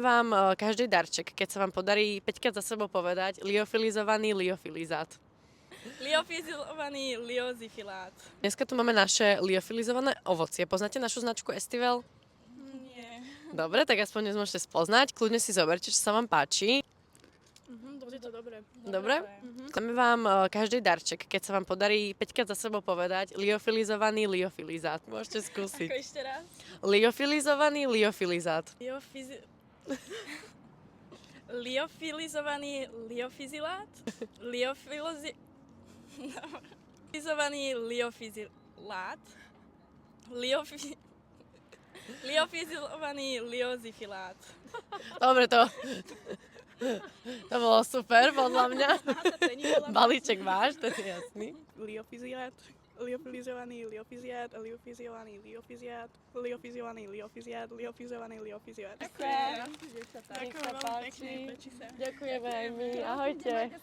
vám každý darček, keď sa vám podarí 5 za sebou povedať liofilizovaný liofilizát. Liofilizovaný liozifilát. Dneska tu máme naše liofilizované ovocie. Poznáte našu značku Estivel? Nie. Dobre, tak aspoň dnes môžete spoznať. Kľudne si zoberte, čo sa vám páči. Bude to dobre. Dobre? Dáme vám každý darček, keď sa vám podarí 5 za sebou povedať liofilizovaný liofilizát. Môžete skúsiť. Ako ešte raz? Liofilizovaný liofilizát. Liofilizovaný liofizilát? Liofilizovaný liofizilát? Liofilizovaný liozifilát. Dobre, to bolo super, podľa mňa. Balíček máš, to je jasný. Liofizilát. Liofilizovaný liofizilát. Liofilizovaný liofizilát. Liofilizovaný liofizilát. Liofilizovaný liofizilát. Ďakujem veľmi pekne. Ďakujeme aj my. Ahojte.